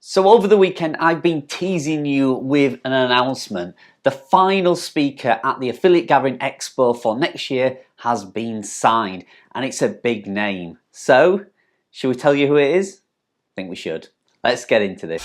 So over the weekend, I've been teasing you with an announcement. The final speaker at the Affiliate Gathering Expo for next year has been signed, and it's a big name. So, should we tell you who it is? I think we should. Let's get into this.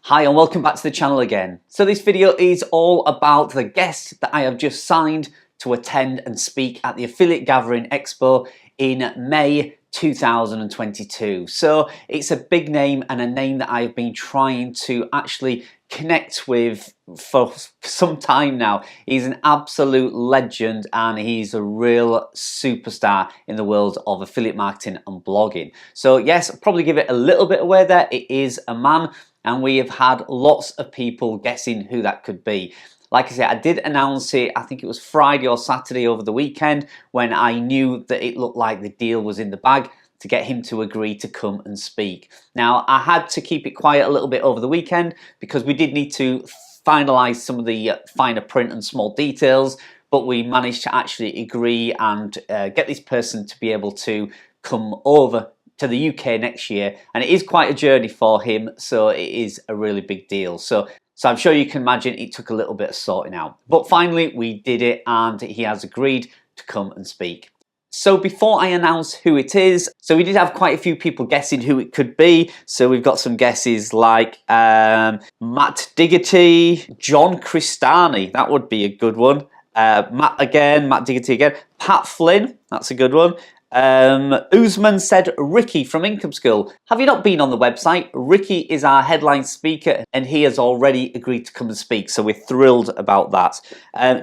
Hi and welcome back to the channel again. So this video is all about the guest that I have just signed to attend and speak at the Affiliate Gathering Expo in May 2022. So it's a big name and a name that I've been trying to actually connect with for some time now. He's an absolute legend and he's a real superstar in the world of affiliate marketing and blogging. So yes, I'll probably give it a little bit away there. It is a man, and we have had lots of people guessing who that could be. Like I said, I did announce it, I think it was Friday or Saturday over the weekend, when I knew that it looked like the deal was in the bag to get him to agree to come and speak. Now, I had to keep it quiet a little bit over the weekend because we did need to finalize some of the finer print and small details, but we managed to actually agree and get this person to be able to come over to the UK next year, and it is quite a journey for him, so it is a really big deal. So I'm sure you can imagine it took a little bit of sorting out, but finally we did it and he has agreed to come and speak. So before I announce who it is, so we did have quite a few people guessing who it could be. So we've got some guesses like Matt Diggerty, John Cristani, that would be a good one. Matt Diggerty again, Pat Flynn, that's a good one. Usman said Ricky from Income School. Have you not been on the website? Ricky is our headline speaker and he has already agreed to come and speak, so we're thrilled about that.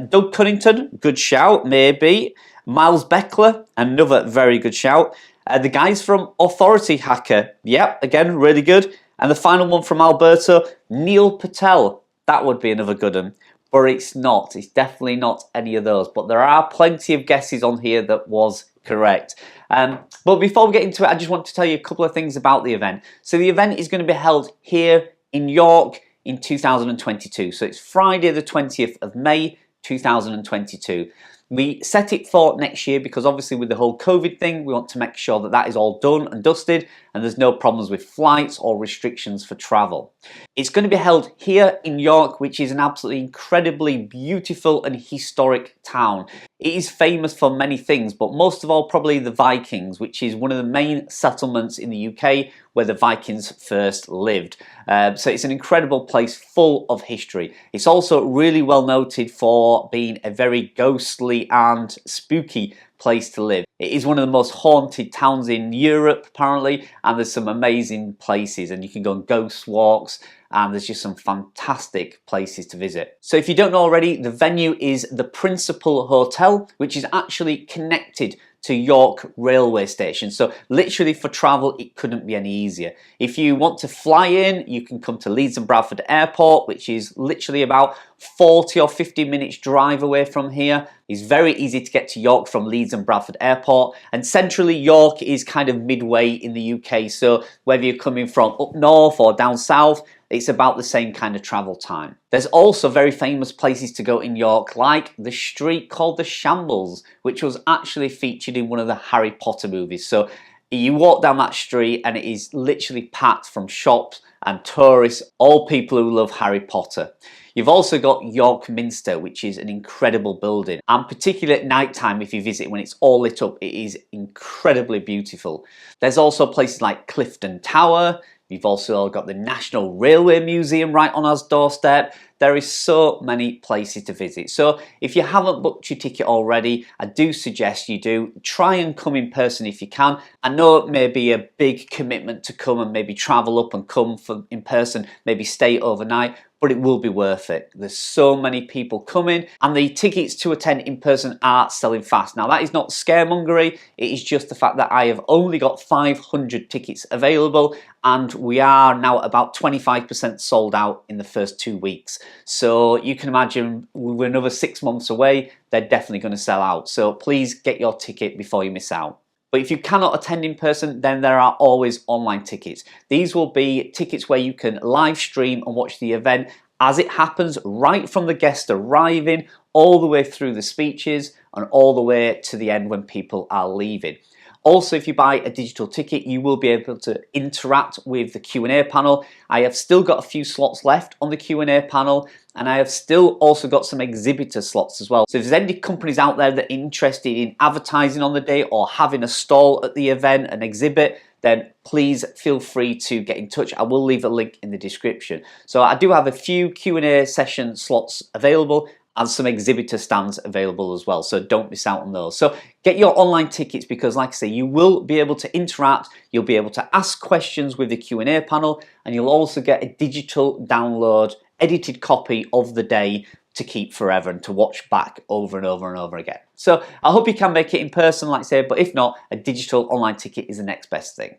Doug Cunnington, good shout, maybe. Miles Beckler, another very good shout. The guys from Authority Hacker, yep, again, really good. And the final one from Alberto, Neil Patel, that would be another good one. But it's not, it's definitely not any of those. But there are plenty of guesses on here that was correct. But before we get into it, I just want to tell you a couple of things about the event. So the event is going to be held here in York in 2022. So it's Friday the 20th of May 2022. We set it for next year because obviously with the whole COVID thing, we want to make sure that that is all done and dusted and there's no problems with flights or restrictions for travel. It's going to be held here in York, which is an absolutely incredibly beautiful and historic town. It is famous for many things, but most of all probably the Vikings, which is one of the main settlements in the UK where the Vikings first lived. So it's an incredible place full of history. It's also really well noted for being a very ghostly and spooky place to live. It is one of the most haunted towns in Europe apparently, and there's some amazing places and you can go on ghost walks and there's just some fantastic places to visit. So if you don't know already, the venue is the Principal Hotel, which is actually connected to York railway station. So literally for travel, it couldn't be any easier. If you want to fly in, you can come to Leeds and Bradford Airport, which is literally about 40 or 50 minutes drive away from here. It's very easy to get to York from Leeds and Bradford Airport, and centrally York is kind of midway in the UK, so whether you're coming from up north or down south, it's about the same kind of travel time. There's also very famous places to go in York, like the street called the Shambles, which was actually featured in one of the Harry Potter movies. So you walk down that street and it is literally packed from shops and tourists, all people who love Harry Potter. You've also got York Minster, which is an incredible building, and particularly at night time, if you visit when it's all lit up, it is incredibly beautiful. There's also places like Clifton Tower. You've also got the National Railway Museum right on our doorstep. There is so many places to visit. So if you haven't booked your ticket already, I do suggest you do. Try and come in person if you can. I know it may be a big commitment to come and maybe travel up and come in person, maybe stay overnight, but it will be worth it. There's so many people coming and the tickets to attend in person are selling fast. Now that is not scaremongery, it is just the fact that I have only got 500 tickets available and we are now about 25% sold out in the first 2 weeks. So you can imagine we're another 6 months away, they're definitely going to sell out. So please get your ticket before you miss out. But if you cannot attend in person, then there are always online tickets. These will be tickets where you can live stream and watch the event as it happens, right from the guest arriving all the way through the speeches and all the way to the end when people are leaving. Also, if you buy a digital ticket, you will be able to interact with the Q&A panel. I have still got a few slots left on the Q&A panel, and I have still also got some exhibitor slots as well. So if there's any companies out there that are interested in advertising on the day or having a stall at the event, an exhibit, then please feel free to get in touch. I will leave a link in the description. So I do have a few Q&A session slots available and some exhibitor stands available as well, so don't miss out on those. So get your online tickets, because like I say, you will be able to interact, you'll be able to ask questions with the Q&A panel, and you'll also get a digital download, edited copy of the day to keep forever and to watch back over and over and over again. So I hope you can make it in person, like I say, but if not, a digital online ticket is the next best thing.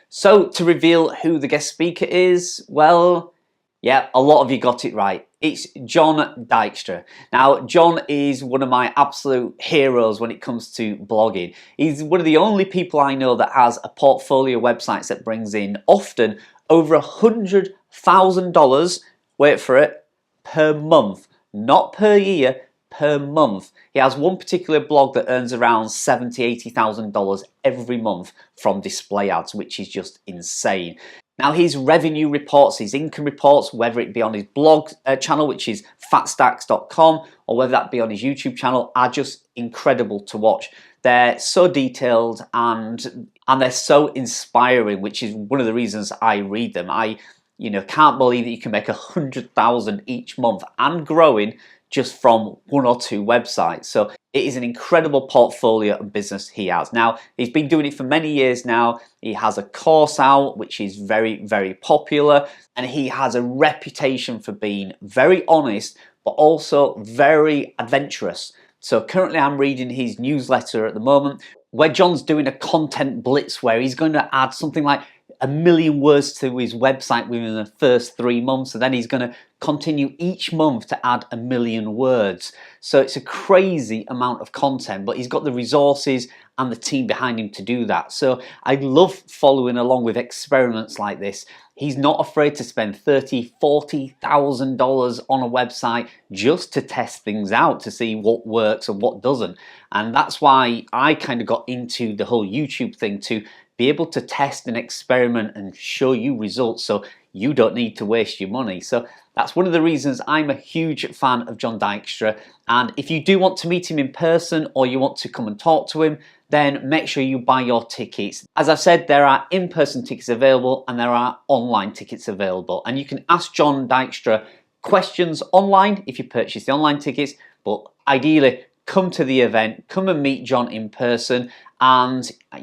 So to reveal who the guest speaker is, well, yeah, a lot of you got it right. It's Jon Dykstra. Now, Jon is one of my absolute heroes when it comes to blogging. He's one of the only people I know that has a portfolio of websites that brings in often over $100,000, wait for it, per month. Not per year, per month. He has one particular blog that earns around $70,000, $80,000 every month from display ads, which is just insane. Now, his revenue reports, his income reports, whether it be on his blog channel, which is fatstacks.com, or whether that be on his YouTube channel, are just incredible to watch. They're so detailed and they're so inspiring, which is one of the reasons I read them. I can't believe that you can make 100,000 each month and growing just from one or two websites. So it is an incredible portfolio and business he has. Now, he's been doing it for many years now. He has a course out, which is very, very popular, and he has a reputation for being very honest, but also very adventurous. So currently I'm reading his newsletter at the moment, where Jon's doing a content blitz where he's going to add something like 1 million words to his website within the first 3 months, and then he's going to continue each month to add 1 million words. So it's a crazy amount of content, but he's got the resources and the team behind him to do that. So I love following along with experiments like this. He's not afraid to spend $30,000, $40,000 on a website just to test things out, to see what works and what doesn't. And that's why I kind of got into the whole YouTube thing, to be able to test and experiment and show you results so you don't need to waste your money. So that's one of the reasons I'm a huge fan of Jon Dykstra. And if you do want to meet him in person or you want to come and talk to him, then make sure you buy your tickets. As I've said, there are in-person tickets available and there are online tickets available. And you can ask Jon Dykstra questions online if you purchase the online tickets, but ideally come to the event, come and meet Jon in person. And I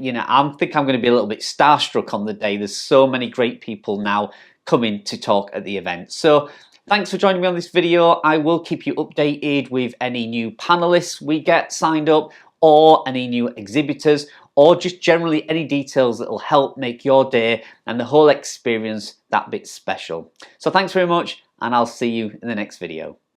think I'm going to be a little bit starstruck on the day. There's so many great people now coming to talk at the event. So thanks for joining me on this video. I will keep you updated with any new panelists we get signed up, or any new exhibitors, or just generally any details that will help make your day and the whole experience that bit special. So thanks very much, and I'll see you in the next video.